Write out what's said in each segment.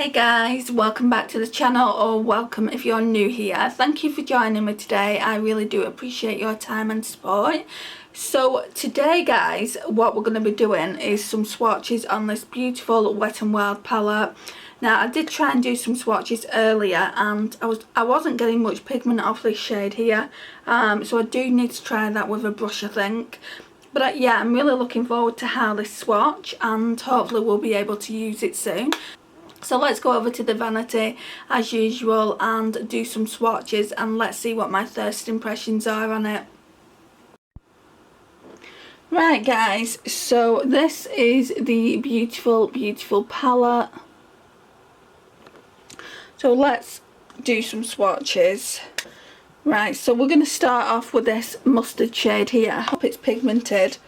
Hey guys, welcome back to the channel, or welcome if you're new here. Thank you for joining me today. I really do appreciate your time and support. So today guys, what we're going to be doing is some swatches on this beautiful Wet n Wild palette. Now I did try and do some swatches earlier and I wasn't getting much pigment off this shade here, so I do need to try that with a brush I think. But yeah, I'm really looking forward to how this swatch, and hopefully we'll be able to use it soon. So let's go over to the vanity as usual and do some swatches, and let's see what my first impressions are on it. Right guys, so this is the beautiful palette. So let's do some swatches. Right, so we're going to start off with this mustard shade here. I hope it's pigmented.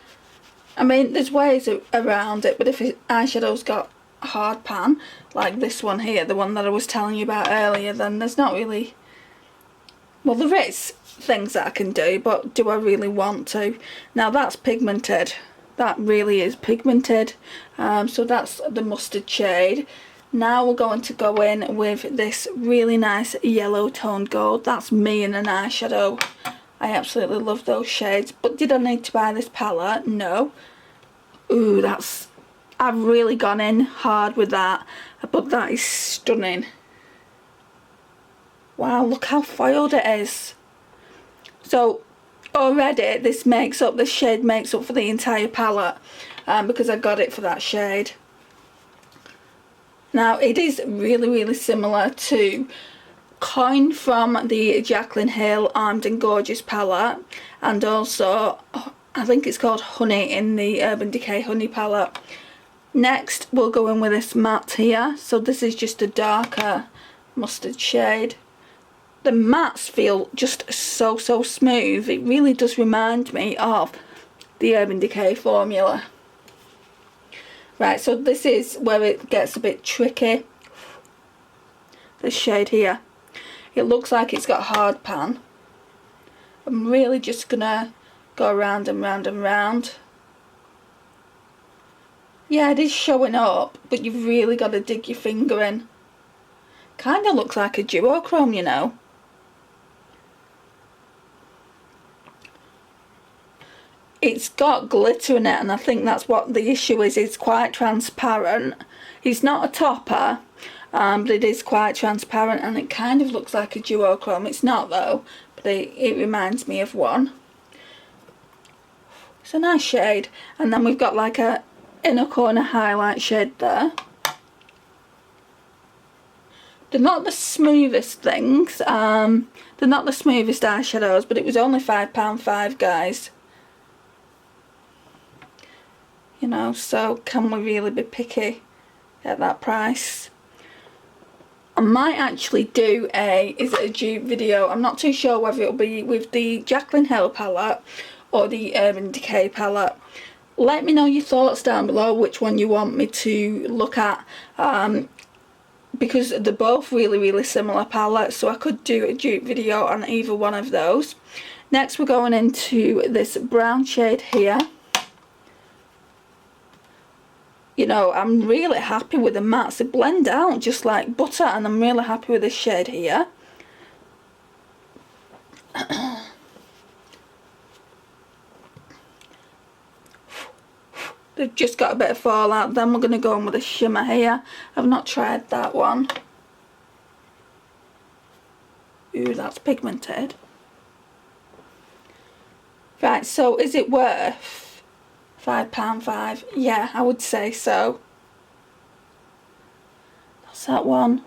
I mean, there's ways around it, but if eyeshadow's got hard pan like this one here, the one that I was telling you about earlier, then there's not really, well, there is things that I can do, but do I really want to? Now that's pigmented, that really is pigmented. So that's the mustard shade. Now we're going to go in with this really nice yellow toned gold. That's me in an eyeshadow. I absolutely love those shades. But did I need to buy this palette? No. Ooh, that's, I've really gone in hard with that, but that is stunning. Wow, look how foiled it is. So already this shade makes up for the entire palette, because I got it for that shade. Now it is really similar to Coin from the Jaclyn Hill Armed and Gorgeous palette, and also I think it's called Honey in the Urban Decay Honey palette. Next we'll go in with this matte here. So this is just a darker mustard shade. The mattes feel just so smooth. It really does remind me of the Urban Decay formula. Right, so this is where it gets a bit tricky. This shade here, it looks like it's got hard pan. I'm really just gonna go round and round and round. Yeah, it is showing up, but you've really got to dig your finger in. Kind of looks like a duochrome, you know. It's got glitter in it, and I think that's what the issue is. It's quite transparent. It's not a topper, but it is quite transparent, and it kind of looks like a duochrome. It's not though, but it reminds me of one. It's a nice shade. And then we've got like a inner corner highlight shade there. They're not the smoothest things, they're not the smoothest eyeshadows, but it was only £5.5 guys. You know, so can we really be picky at that price? I might actually do is it a dupe video. I'm not too sure whether it'll be with the Jaclyn Hill palette or the Urban Decay palette. Let me know your thoughts down below, which one you want me to look at, because they're both really similar palettes, so I could do a dupe video on either one of those. Next we're going into this brown shade here. You know, I'm really happy with the mattes. They blend out just like butter, and I'm really happy with this shade here. They've just got a bit of fallout. Then we're going to go in with a shimmer here. I've not tried that one. Ooh, that's pigmented. Right, so is it worth £5.5? Yeah, I would say so. That's that one.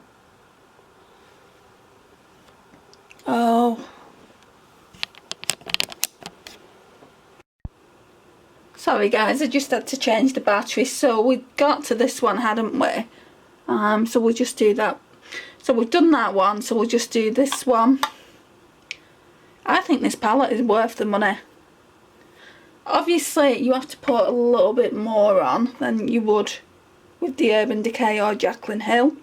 Oh. Sorry guys, I just had to change the battery. So we got to this one, hadn't we? So we'll just do that. So we've done that one, so we'll just do this one. I think this palette is worth the money. Obviously you have to put a little bit more on than you would with the Urban Decay or Jaclyn Hill.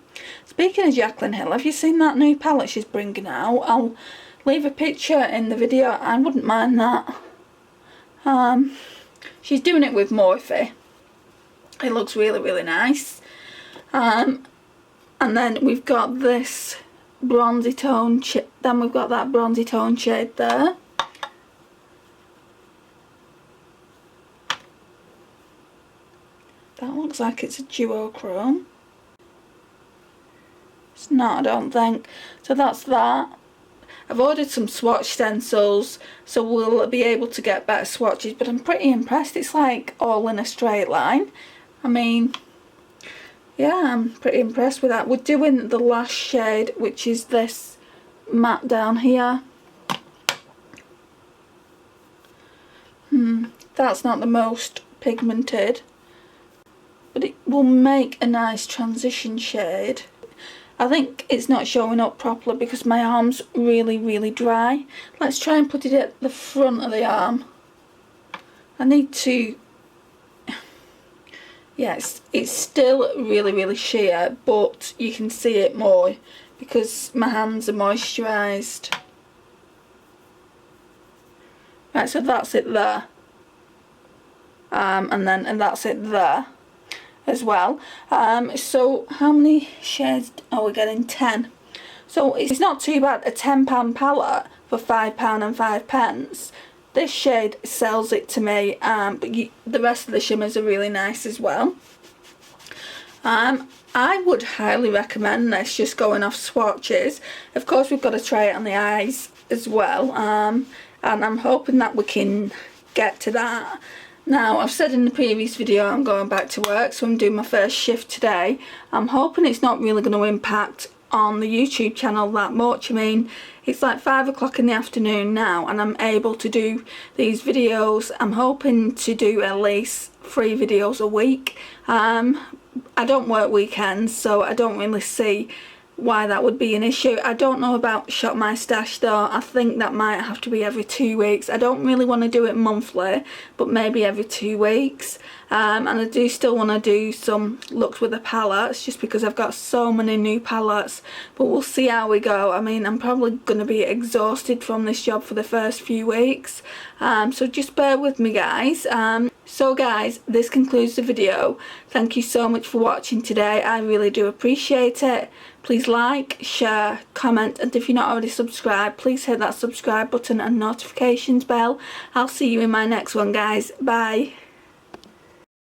Speaking of Jaclyn Hill, have you seen that new palette she's bringing out? I'll leave a picture in the video. I wouldn't mind that. She's doing it with Morphe. It looks really nice. And And then we've got this bronzy tone, then we've got that bronzy tone shade there. That looks like it's a duochrome. It's not, I don't think. So that's that. I've ordered some swatch stencils, so we'll be able to get better swatches, but I'm pretty impressed. It's like all in a straight line. I mean, yeah, I'm pretty impressed with that. We're doing the last shade, which is this matte down here. That's not the most pigmented, but it will make a nice transition shade. I think it's not showing up properly because my arm's really dry. Let's try and put it at the front of the arm. I need to... Yes, it's still really sheer, but you can see it more because my hands are moisturised. Right, so that's it there. And that's it there as well. So how many shades are we getting? 10. So it's not too bad. A £10 palette for £5 and 5p. This shade sells it to me, but the rest of the shimmers are really nice as well. I would highly recommend this, just going off swatches. Of course we've got to try it on the eyes as well, and I'm hoping that we can get to that. Now, I've said in the previous video I'm going back to work, so I'm doing my first shift today. I'm hoping it's not really going to impact on the YouTube channel that much. I mean, it's like 5 o'clock in the afternoon now and I'm able to do these videos. I'm hoping to do at least 3 videos a week. I don't work weekends, so I don't really see why that would be an issue. I don't know about Shop My Stash though. I think that might have to be every 2 weeks. I don't really want to do it monthly, but maybe every 2 weeks. And I do still want to do some looks with the palettes, just because I've got so many new palettes, but we'll see how we go. I mean, I'm probably going to be exhausted from this job for the first few weeks, so just bear with me, guys. So guys, this concludes the video. Thank you so much for watching today. I really do appreciate it. Please like, share, comment, and if you're not already subscribed, please hit that subscribe button and notifications bell. I'll see you in my next one, guys. Bye.